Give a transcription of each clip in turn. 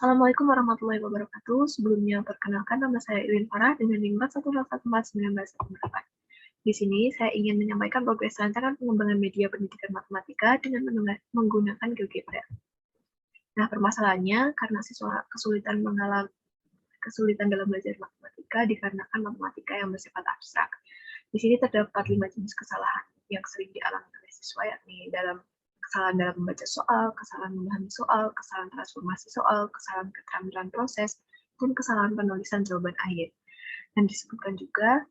Assalamualaikum warahmatullahi wabarakatuh. Sebelumnya, perkenalkan nama saya Irin Farah dengan NIM 114141918. Di sini, saya ingin menyampaikan progres rancangan pengembangan media pendidikan matematika dengan menggunakan GeoGebra. Nah, permasalahannya karena siswa kesulitan dalam belajar matematika dikarenakan matematika yang bersifat abstrak. Di sini terdapat 5 jenis kesalahan yang sering dialami oleh siswa, yakni kesalahan dalam membaca soal, kesalahan memahami soal, kesalahan transformasi soal, kesalahan keterampilan proses, dan kesalahan penulisan jawaban akhir. Dan disebutkan juga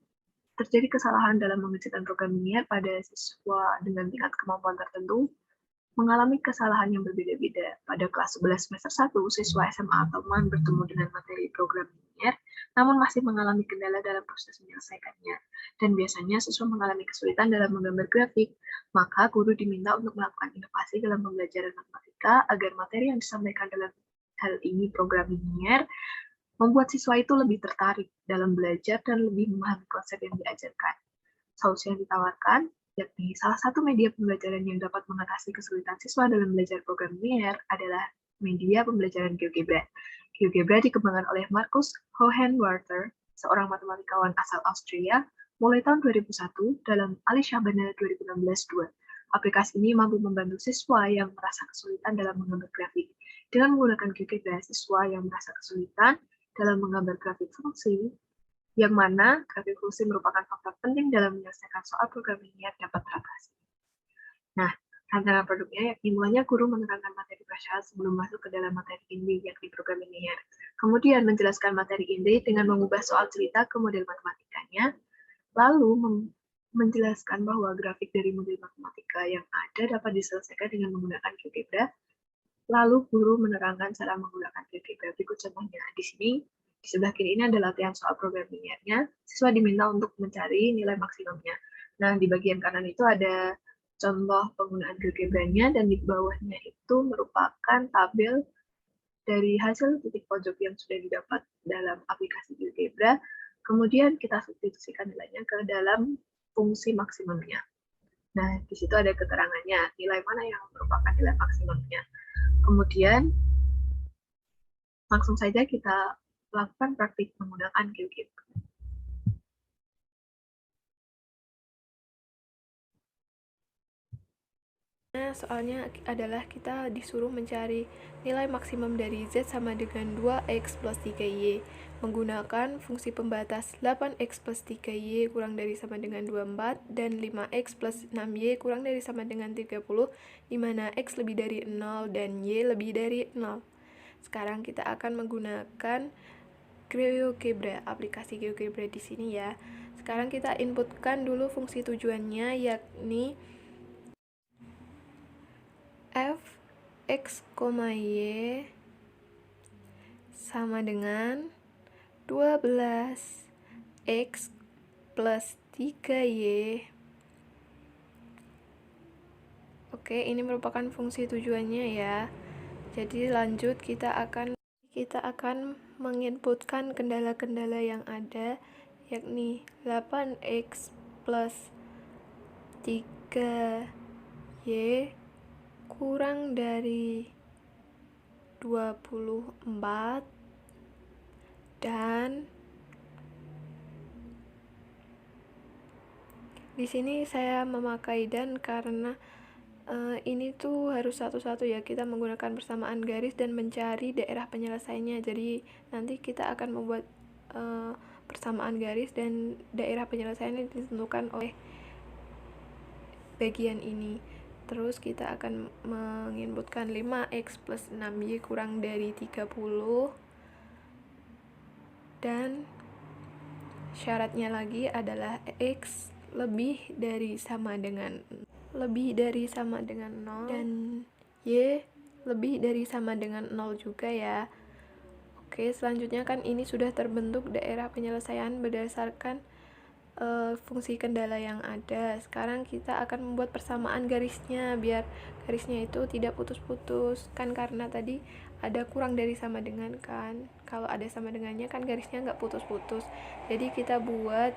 terjadi kesalahan dalam mengerjakan program linear pada siswa dengan tingkat kemampuan tertentu mengalami kesalahan yang berbeda-beda. Pada kelas 11 semester 1, siswa SMA atau MAN bertemu dengan materi program linear, namun masih mengalami kendala dalam proses menyelesaikannya. Dan biasanya siswa mengalami kesulitan dalam menggambar grafik, maka guru diminta untuk melakukan inovasi dalam pembelajaran matematika agar materi yang disampaikan dalam hal ini program linear membuat siswa itu lebih tertarik dalam belajar dan lebih memahami konsep yang diajarkan. Solusi yang ditawarkan yakni salah satu media pembelajaran yang dapat mengatasi kesulitan siswa dalam belajar program linear adalah media pembelajaran GeoGebra. GeoGebra dikembangkan oleh Markus Hohenwarter, seorang matematikawan asal Austria, mulai tahun 2001 dalam Alice Shabana 2016-2. Aplikasi ini mampu membantu siswa yang merasa kesulitan dalam menggambar grafik. Dengan menggunakan GeoGebra, siswa yang merasa kesulitan dalam menggambar grafik fungsi yang mana grafik fungsi merupakan faktor penting dalam menyelesaikan soal program linear dapat teratasi. Nah, rancangan produknya yakni mulanya guru menerangkan materi prasyarat sebelum masuk ke dalam materi inti yakni program linear. Kemudian menjelaskan materi inti dengan mengubah soal cerita ke model matematikanya, lalu menjelaskan bahwa grafik dari model matematika yang ada dapat diselesaikan dengan menggunakan GeoGebra. Lalu guru menerangkan cara menggunakan GeoGebra. Berikut contohnya. Di sini di sebelah kiri ini ada latihan soal program linearnya. Siswa diminta untuk mencari nilai maksimumnya. Nah, di bagian kanan itu ada contoh penggunaan GeoGebra-nya, dan di bawahnya itu merupakan tabel dari hasil titik pojok yang sudah didapat dalam aplikasi GeoGebra. Kemudian kita substitusikan nilainya ke dalam fungsi maksimumnya. Nah, di situ ada keterangannya, nilai mana yang merupakan nilai maksimumnya. Kemudian, langsung saja kita lakukan praktik menggunakan GeoGebra. Soalnya adalah kita disuruh mencari nilai maksimum dari Z sama dengan 2X plus 3Y menggunakan fungsi pembatas 8X plus 3Y kurang dari sama dengan 24 dan 5X plus 6Y kurang dari sama dengan 30, di mana X lebih dari 0 dan Y lebih dari 0. Sekarang kita akan menggunakan GeoGebra, aplikasi GeoGebra di sini ya. Sekarang kita inputkan dulu fungsi tujuannya, yakni f x, y sama dengan 12x plus 3y. Oke, ini merupakan fungsi tujuannya ya. Jadi lanjut kita akan menginputkan kendala-kendala yang ada, yakni 8x plus 3y kurang dari 24 dan di sini saya memakai dan karena ini tuh harus satu-satu ya, kita menggunakan persamaan garis dan mencari daerah penyelesaiannya. Jadi nanti kita akan membuat persamaan garis dan daerah penyelesaiannya ditentukan oleh bagian ini. Terus kita akan menginputkan 5x plus 6y kurang dari 30 dan syaratnya lagi adalah x lebih dari sama dengan 0 dan y lebih dari sama dengan 0 juga ya. Oke, selanjutnya kan ini sudah terbentuk daerah penyelesaian berdasarkan fungsi kendala yang ada. Sekarang kita akan membuat persamaan garisnya biar garisnya itu tidak putus-putus, kan karena tadi ada kurang dari sama dengan kan. Kalau ada sama dengannya kan garisnya nggak putus-putus. Jadi kita buat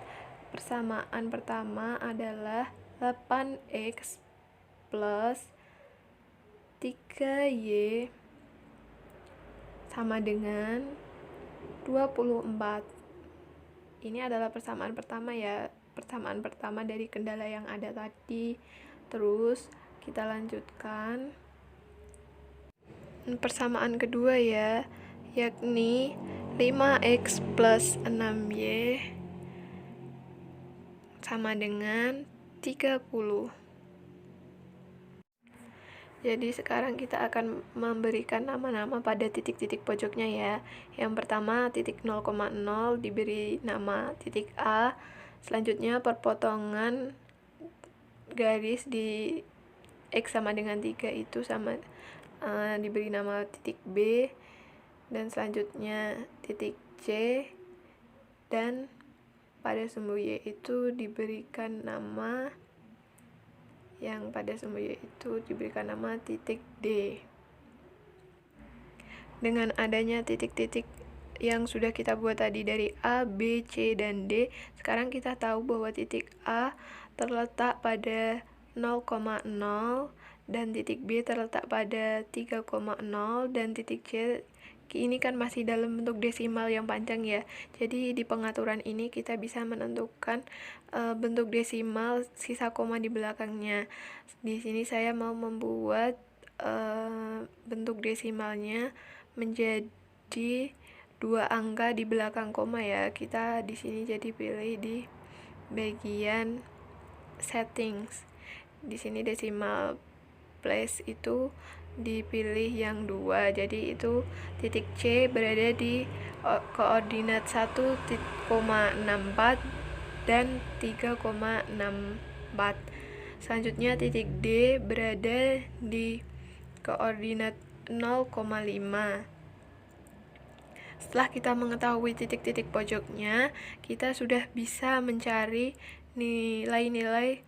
persamaan pertama adalah 8x plus 3y sama dengan 24. Ini adalah persamaan pertama ya, persamaan pertama dari kendala yang ada tadi. Terus kita lanjutkan persamaan kedua ya, yakni 5x plus 6y sama dengan 30. Jadi sekarang kita akan memberikan nama-nama pada titik-titik pojoknya ya. Yang pertama titik 0,0 diberi nama titik A. Selanjutnya perpotongan garis di X sama dengan 3 itu sama diberi nama titik B. Dan selanjutnya titik C. Dan pada sumbu Y itu diberikan nama titik D. Dengan adanya titik-titik yang sudah kita buat tadi dari A, B, C, dan D, sekarang kita tahu bahwa titik A terletak pada 0,0 dan titik B terletak pada 3,0 dan titik C ini kan masih dalam bentuk desimal yang panjang ya. Jadi di pengaturan ini kita bisa menentukan bentuk desimal sisa koma di belakangnya. Di sini saya mau membuat bentuk desimalnya menjadi 2 angka di belakang koma ya. Kita di sini jadi pilih di bagian settings. Di sini decimal place itu dipilih yang 2, jadi itu titik C berada di koordinat 1,64 dan 3,64. Selanjutnya titik D berada di koordinat 0,5. Setelah kita mengetahui titik-titik pojoknya, kita sudah bisa mencari nilai-nilai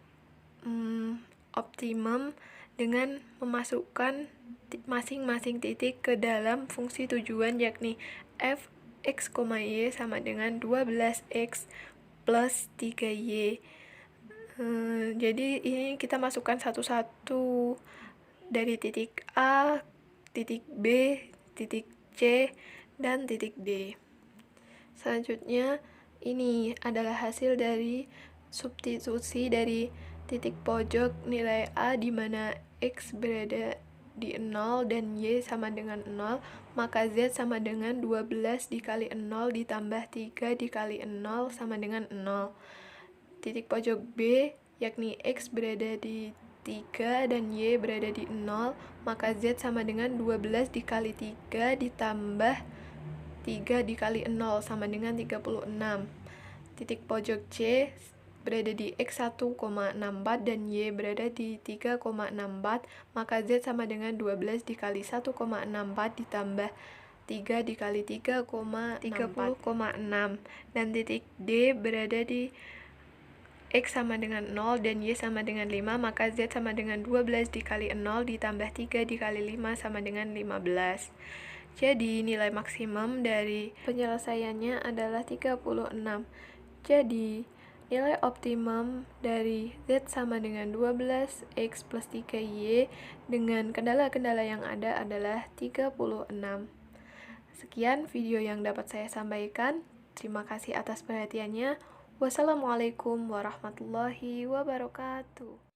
optimum dengan memasukkan masing-masing titik ke dalam fungsi tujuan, yakni f x, y sama dengan 12x plus 3y. Jadi ini kita masukkan satu-satu dari titik A, titik B, titik C, dan titik D. Selanjutnya ini adalah hasil dari substitusi dari titik pojok nilai A di mana X berada di 0 dan Y sama dengan 0, maka Z sama dengan 12 dikali 0 ditambah 3 dikali 0 sama dengan 0. Titik pojok B yakni X berada di 3 dan Y berada di 0, maka Z sama dengan 12 dikali 3 ditambah 3 dikali 0 sama dengan 36. Titik pojok C berada di X 1,64 dan Y berada di 3,64, maka Z sama dengan 12 dikali 1,64 ditambah 3 dikali 3,30,6. Dan titik D berada di X sama dengan 0 dan Y sama dengan 5, maka Z sama dengan 12 dikali 0 ditambah 3 dikali 5 sama dengan 15. Jadi nilai maksimum dari penyelesaiannya adalah 36. Jadi nilai optimum dari Z sama dengan 12x plus 3y dengan kendala-kendala yang ada adalah 36. Sekian video yang dapat saya sampaikan. Terima kasih atas perhatiannya. Wassalamualaikum warahmatullahi wabarakatuh.